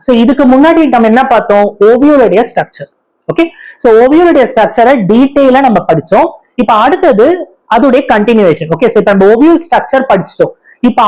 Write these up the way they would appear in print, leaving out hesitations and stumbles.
So இதுக்கு முன்னாடி நம்ம என்ன பார்த்தோம், ஓவியோடைய ஸ்ட்ரக்சர். ஓகே, சோ ஓவியோடைய ஸ்ட்ரக்சரை டீடைலா நம்ம படிச்சோம். இப்ப அடுத்தது அதோடைய கண்டினியூவேஷன். ஓகே, சோ இப்ப நம்ம ஓவியல் ஸ்ட்ரக்சர் படிச்சிட்டோம். இப்ப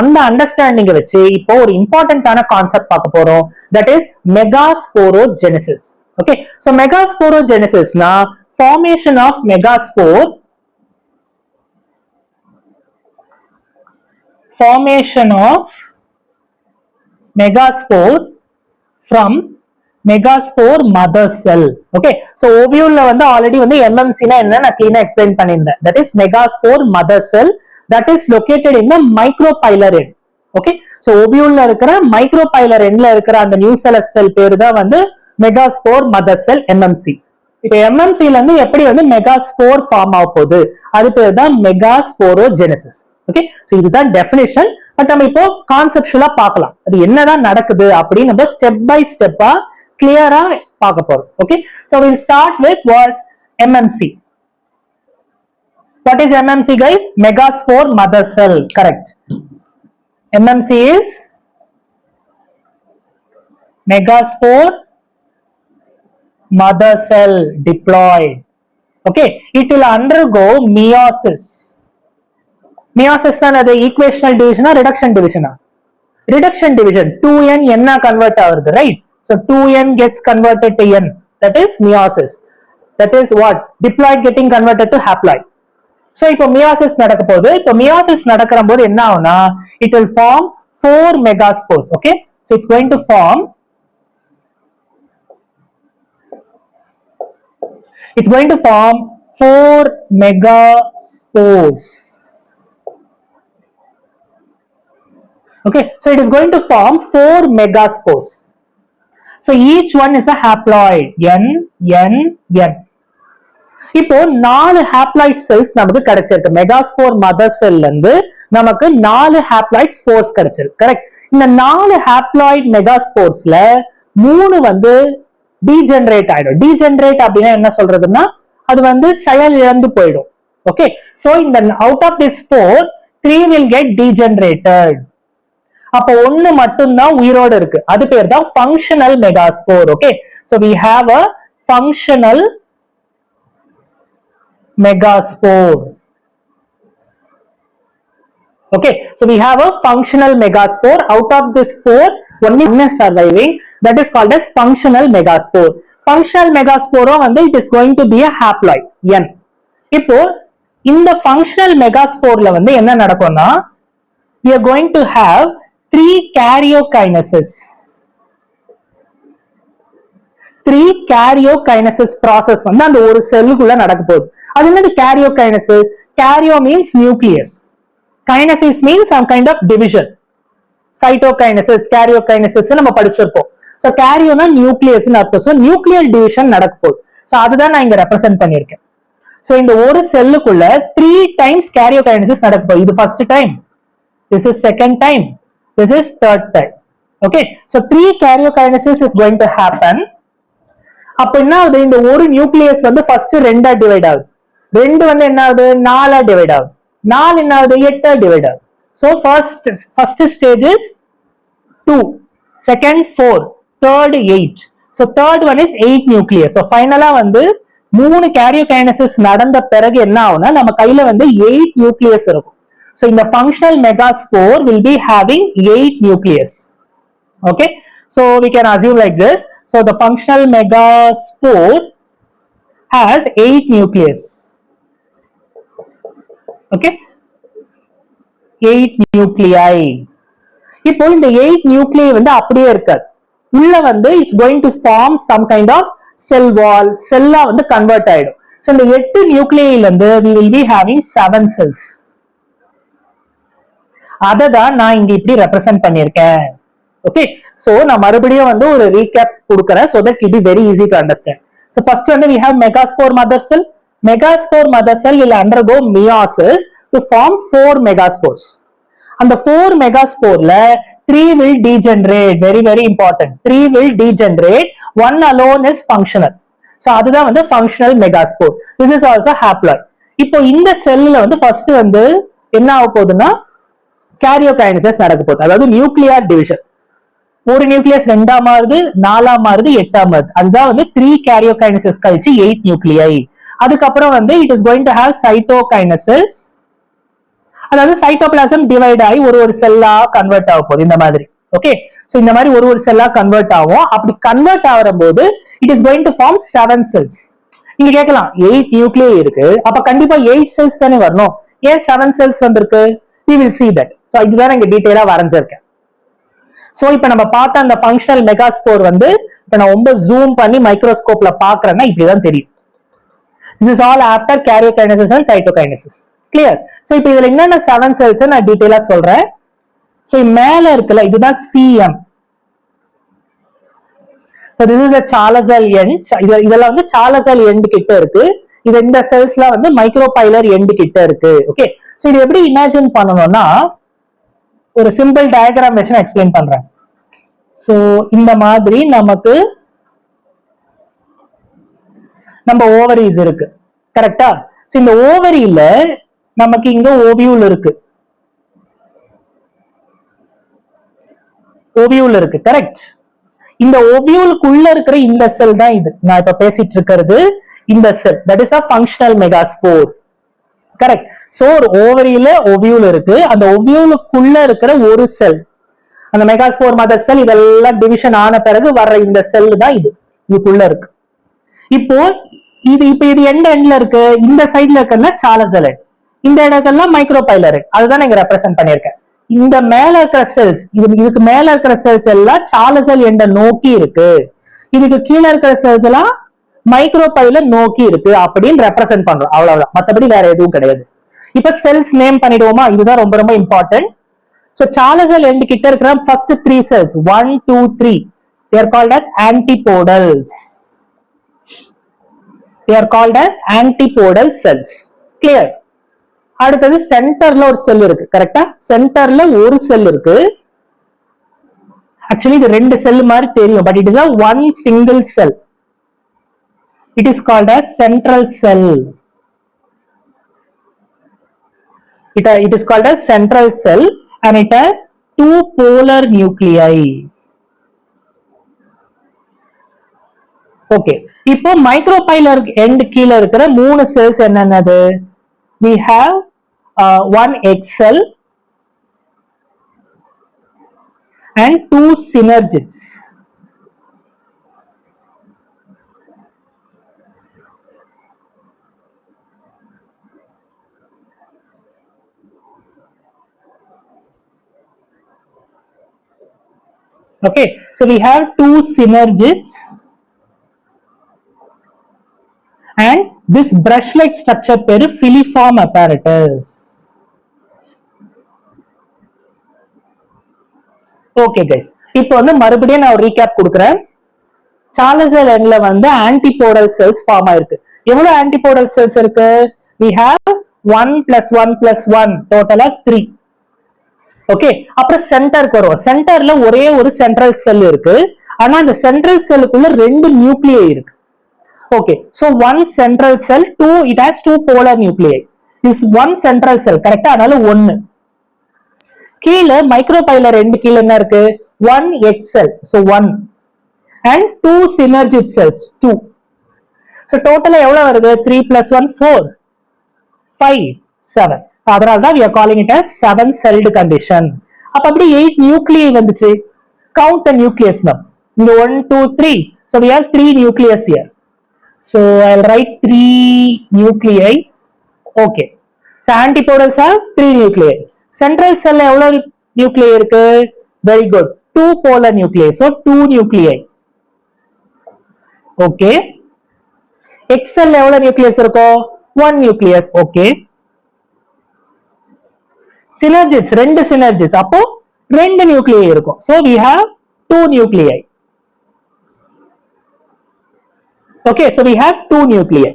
அந்த அண்டர்ஸ்டாண்டிங்க வச்சு இப்போ ஒரு இம்பார்ட்டன்டான கான்செப்ட் பார்க்க போறோம். That is megasporogenesis. Okay, so மெகாஸ்போரோஜெனிசிஸ்னா formation of megaspore, formation of megaspore from megaspore mother cell. Okay, so ovule la வந்து already வந்து MMC na enna na clean explain பண்ணிருந்தேன். That is megaspore mother cell that is located in the micropylar end. Okay, so ovule la இருக்கிற micropylar end la இருக்கிற அந்த nucellus cell பேரு தான் வந்து megaspore mother cell MMC. இப்ப MMC ல இருந்து எப்படி வந்து மெகாஸ்போர் ஃபார்ம் ஆக போகுது, அது பேர் தான் மெகாஸ்போரோஜெனிசிஸ். ஓகே, சோ இதுதான் டெஃபினிஷன். பட் நம்ம இப்போ கான்செப்சுவலா பார்க்கலாம் அது என்னதான் நடக்குது அப்படின்னு நம்ம ஸ்டெப் பை ஸ்டெப்பா கிளியரா பார்க்க போறோம். Okay, so we'll start with what MMC. What is MMC guys? Megaspore mother cell. Correct. MMC is megaspore mother cell diploid. Okay, it will undergo meiosis. Meiosis na the equational division or reduction division? Reduction division. 2n enna convert avudhu, right? So 2n gets converted to n. That is meiosis. That is what? Diploid getting converted to haploid. So ipo meiosis nadakka podhu. Ipo meiosis nadakkuம்போது என்ன ஆகும்னா it will form 4 megaspores. Okay, so it's going to form it's going to form 4 megaspores. Okay, so it is going to form 4 megaspores. So each one is a haploid n n n. இப்போ 4 haploid cells நமக்கு கிடைச்சிருக்கு. Megaspore mother செல்ல இருந்து நமக்கு 4 haploid spores கிடைச்சிருக்கு. Correct. இந்த 4 haploid மெகாஸ்போர்ஸ்ல 3 வந்து degenerate ஆயிடும். டீஜெனரேட் அப்படின்னா என்ன சொல்றதுன்னா அது வந்து செயல் இழந்து போயிடும். ஓகே, சோ இந்த out of this 4 3 will get degenerated. அப்ப ஒன்னு மட்டும் தான் உயிரோட இருக்கு, அது பேர் தான் functional megaspore. Okay, so we have a functional megaspore. Okay, so we have a functional megaspore. Out of this 4 only one is surviving. That is called as functional megaspore. Functional megaspore வந்து it is going to be a haploid n. இப்போ இந்த functional megaspore ல வந்து என்ன நடக்கும்னா we are going to have 3 karyokinesis. 3 karyokinesis process வந்து அந்த ஒரு செல்லுக்குள்ள நடக்க போகுது. அது என்னது karyokinesis? Karyo means nucleus. Kinesis means some kind of division. Cytokinesis, karyokinesis நம்ம படிச்சிருப்போம். So karyona nucleus னு அர்த்தம். So nuclear division நடக்க போகுது. So அதுதான் நான் இங்க ரெப்ரசென்ட் பண்ணிருக்கேன். So இந்த ஒரு செல்லுக்குள்ள 3 times karyokinesis நடக்க போகுது. இது first time, this is second time, this is third time. Okay, so 3 karyokinesis is going to happen. அப்ப என்ன ஆகுது, இந்த ஒரு நியூக்ளியஸ் வந்து ஃபர்ஸ்ட் 2 டிவைட் ஆகுது. 2 வந்து என்ன ஆகுது 4 டிவைட் ஆகுது. 4 என்ன ஆகுது 8 டிவைட் ஆகுது. So first stage is 2, second 4, third 8. So third one is 8 nucleus. So finally வந்து 3 karyokinesis நடந்த பிறகு என்ன ஆகும்னா நம்ம கையில வந்து 8 nucleus இருக்கும். So இந்த functional megaspore will be having 8 nucleus. Okay, so we can assume like this. So the functional megaspore has 8 nucleus. Okay, 8 nuclei. இப்போ இந்த 8 nuclei வந்து அப்படியே இருக்காது. உள்ள வந்து it's going to form some kind of cell wall. செல்லா வந்து convert ஆயிடும். So இந்த 8 nuclei ல இருந்து we will be having 7 cells. அததான் நான் இங்க இப்படி ரெப்ரசென்ட் பண்ணிருக்கேன். Okay, so நான் மறுபடியும் வந்து ஒரு ரீகேப் கொடுக்கிறேன் so that it will be very easy to understand. So first வந்து we have megaspore mother cell. Megaspore mother cell will undergo meiosis to form 4 megaspores. அந்த 4 megasporல 3 will degenerate. Very very important. 3 will degenerate. One alone is functional. So அதுதான் வந்து functional megaspore. This is also haploid. இப்போ இந்த செல்லுல வந்து first வந்து என்ன ஆக போகுதுன்னா karyokinesis நடக்க போகுது. அதாவது நியூக்ளியர் டிவிஷன். ஒரு நியூக்ளியஸ் 2ஆ மாறுது, 4ஆ மாறுது, 8ஆ மாறுது. அதுதான் வந்து 3 காரியோகைனசிஸ் கழிச்சு 8 நியூக்ளியை. அதுக்கப்புறம் வந்து it is going to have cytokinesis, அதாவது சைட்டோபிளாசம் டிவைட் ஆகி ஒரு செல்லா கன்வெர்ட் ஆக போகுது இந்த மாதிரி. ஓகே, சோ இந்த மாதிரி ஒரு செல்லா கன்வெர்ட் ஆகும். அப்படி கன்வெர்ட் ஆகிற போது it is going to form 7 cells. நீங்க கேட்கலாம் 8 நியூக்ளியை இருக்கு, அப்ப கண்டிப்பா 8 செல்ஸ் தானே வரணும், ஏன் 7 செல்ஸ் வந்திருக்கு? we will see that. So இதுதான் இங்க டீடைலா வரைஞ்சிருக்கேன். சோ இப்ப நம்ம பார்த்த அந்த ஃபங்க்ஷனல் மெகாஸ்போர் வந்து இப்ப நான் ரொம்ப ஜூம் பண்ணி மைக்ரோஸ்கோப்ல பாக்குறேன்னா இப்படிதான் தெரியும். This is all after karyokinesis and cytokinesis. Clear? So இப்போ இதுல என்னென்ன 7 செல்ஸ் நான் டீடைலா சொல்றேன். சோ மேல இருக்குல்ல, இதுதான் CM. So this is the Chalazal end. இதெல்லாம் வந்து Chalazal end கிட்ட இருக்கு. இது இந்த செல்ஸ்ல வந்து மைக்ரோபைலர் எண்ட் கிட்ட இருக்கு. ஓகே, சோ இது எப்படி இமேஜின் பண்ணணும்னா ஒரு சிம்பிள் டயக்ராம் வச்சு நான் எக்ஸ்பிளைன் பண்றேன். சோ இந்த மாதிரி நமக்கு நம்ம ஓவரிஸ் இருக்கு, கரெக்டா? சோ இந்த ஓவரியில நமக்கு இங்க ஓவியூல் இருக்கு, ஓவியூல் இருக்கு, கரெக்ட்? இந்த ஓவியூலுக்குள்ள இருக்கிற இந்த செல் தான் இது நான் இப்ப பேசிட்டு இருக்கிறது. இந்த cell that is the functional megaspore, correct? So ஒரு ஓவரியில ஓவியூல் இருக்கு, அந்த ஓவியூலுக்குள்ள இருக்கிற ஒரு செல், அந்த மெகாஸ்போர் மதர் செல், இதெல்லாம் டிவிஷன் ஆன பிறகு வர்ற இந்த செல் தான் இது, இதுக்குள்ள இருக்கு. இப்போ இது எண்ட்ல இருக்கு, இந்த சைட்ல இருக்கிற சாலசல் எண்ட், இந்த இடங்கள்லாம் மைக்ரோபைலர் எண்ட், அதுதான் இங்க ரெப்ரசென்ட் பண்ணிருக்கேன். இந்த மேல இருக்கிற செல்ஸ், இதுக்கு மேல இருக்கிற செல்ஸ் எல்லாம் சாலசல் எண்ட நோக்கி இருக்கு, இதுக்கு கீழே இருக்கிற செல்ஸ் எல்லாம் மைக்ரோபைலர் நோக்கி இருக்கு அப்படின்னு ரெப்ரசென்ட் பண்றோம், அவ்வளவுதான், மத்தபடி வேற எதுவும் கிடையாது. இப்ப செல்ஸ் நேம் பண்ணிடுவோமா, இதுதான் ரொம்ப ரொம்ப இம்பார்ட்டன்ட். சோ சாலசல் எண்ட் கிட்ட இருக்கிற first 3 cells 1 2 3 they are called as antipodals. They are called as antipodal cells. Clear? அடுத்தது சென்டர்ல ஒரு செல் இருக்கு, கரெக்டா? சென்டர்ல ஒரு செல் இருக்கு. ஆக்சுவலி இது 2 செல் மாதிரி தெரியும், but it is a one single cell. It is called as central cell. It is called as central cell and it has 2 polar nuclei. Okay, இப்போ மைக்ரோபைலர் எண்ட் கீழ இருக்கிற 3 cells என்னென்னது? We have one egg cell and 2 synergids. Okay, so we have 2 synergids and this brush-like structure பேரு filiform apparatus. Okay guys, இப்போ வந்து மறுபடியும் நான் ஒரு recap கொடுக்கிறேன். சாலசல் எண்ட்ல வந்து ஆன்டிபோடல் செல்ஸ் ஃபார்ம் ஆயிருக்கு. எவ்வளவு ஆன்டிபோடல் செல்ஸ் இருக்கு? We have 1 + 1 + 1 டோட்டலா 3. ஓகே, அப்புறம் சென்டருக்கு வரும். சென்டர்ல ஒரே ஒரு சென்ட்ரல் செல் இருக்கு, ஆனா அந்த சென்ட்ரல் செல்லுக்குள்ள 2 நியூக்ளியை இருக்கு. Okay, so one central cell, it has 2 polar nuclei. This one central cell, correct? அதனால 1. கீழ மைக்ரோபைலர் எண்ட் கீழ என்ன இருக்கு? 1 egg cell, so 1 and 2 synergid cells, 2. So total எவ்வளவு வருது? 3 + 1 4 5 7. அதனால தான் we are calling it as 7 celled condition. அப்ப அப்படி 8 nuclei வந்துச்சு. Count the nucleus now. இங்க 1 2 3. So we have 3 nucleus here. So I'll write 3 nuclei. Okay. So antipodals have 3 nuclei. Central cell எவ்வளவு nuclei இருக்கு? Very good. 2 polar nuclei. So 2 nuclei. Okay. X cell எவ்வளவு nucleus இருக்கும்? 1 nucleus. Okay. Synergids, 2 synergids. அப்போ 2 nuclei இருக்கும். So we have 2 nuclei. Okay, so we have 2 nuclei.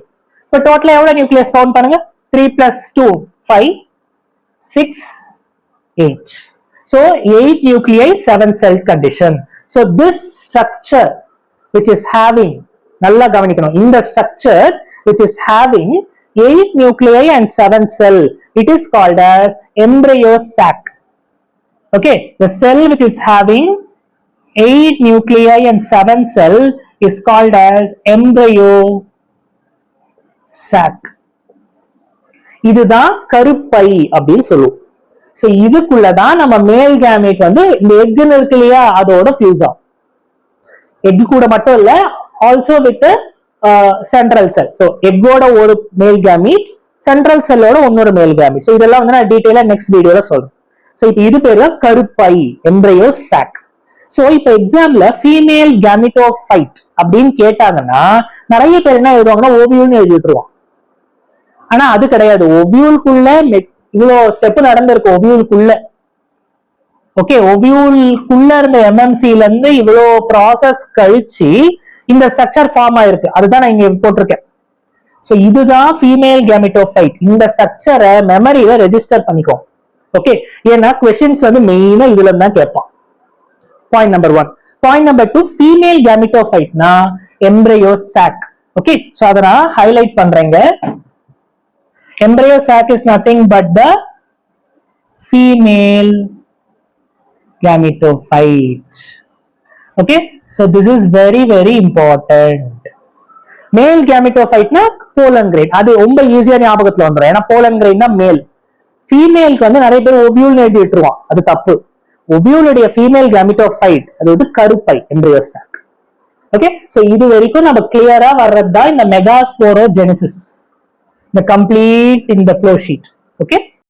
So total எவ்வளவு nucleus count பண்ணுங்க? 3 + 2 5 6 8. So 8 nuclei, 7 cell condition. So this structure which is having, நல்லா கவனிக்கணும், இந்த structure which is having 8 nuclei and 7 cell, it is called as embryo sac. Okay, the cell which is having 8 nuclei and 7 cell is called as embryo sac. இதுதான் கருப்பை அப்படின்னு சொல்லுவோம். So இதுக்குள்ளதான் நம்ம மேல் gamete வந்து இந்த எக்குன்னு இருக்கு இல்லையா அதோட ஃபியூஸ் ஆகும். எக் கூட மட்டும் இல்ல, also with central cell. So எக்கோட ஒரு மேல் கேமெட், சென்ட்ரல் செல்லோட இன்னொரு மேல் கேமெட். சோ இதெல்லாம் வந்து நான் டீடைலா நெக்ஸ்ட் வீடியோல சொல்றேன். சோ இப்போ இது பேரு தான் கருப்பை, எம்ப்ரையோ சாக். சோ இப்போ எக்ஸாம்ல ஃபீமேல் கேமிட்டோஃபைட் அப்படின்னு கேட்டாங்கன்னா நிறைய பேர் என்ன எழுதுவாங்கன்னா ஓவியூல்னு எழுதி விட்டுருவான். ஆனா அது கிடையாது. ஒவியூலுக்குள்ள இவ்வளவு ஸ்டெப் நடந்திருக்கு ஒவியூலுக்குள்ள. ஓகே, ஒவியூலுக்குள்ள இருந்த எம்எம்சில இருந்து இவ்வளவு ப்ராசஸ் கழிச்சு இந்த ஸ்ட்ரக்சர் ஃபார்ம் ஆயிருக்கு. அதுதான் நான் இங்க போட்டிருக்கேன். சோ இதுதான் ஃபீமேல் கேமிட்டோஃபைட். இந்த ஸ்ட்ரக்சரை மெமரியில ரெஜிஸ்டர் பண்ணிக்கோ. ஓகே, ஏன்னா கொஸ்டின்ஸ் வந்து மெயினா இதுல தான் கேட்பான். Point number 1. Point number 2, female கேமிட்டோஃபைட்னா எம்ப்ரையோ சாக். ஓகே, சோ அத நான் ஹைலைட் பண்றேங்க. Embryo sac is nothing but the female gametophyte. Okay, so this is very very important. Male gametophyte na pollen grain. அது ரொம்ப ஈஸியா ஞாபகத்துல வந்துரும். ஏன்னா pollen grain தான் மேல். ஃபீமேலுக்கு வந்து நிறைய பேர் ஓவியூல் எழுதி விட்டுருவான். அது தப்பு. ஓவியூலுடைய ஃபீமேல் gametophyte அது வந்து கருப்பை, embryo sac. ஓகே, சோ இது வரைக்கும் நம்ம கிளியரா வர்றதுதான் இந்த megasporogenesis, the complete in the flow sheet. Okay.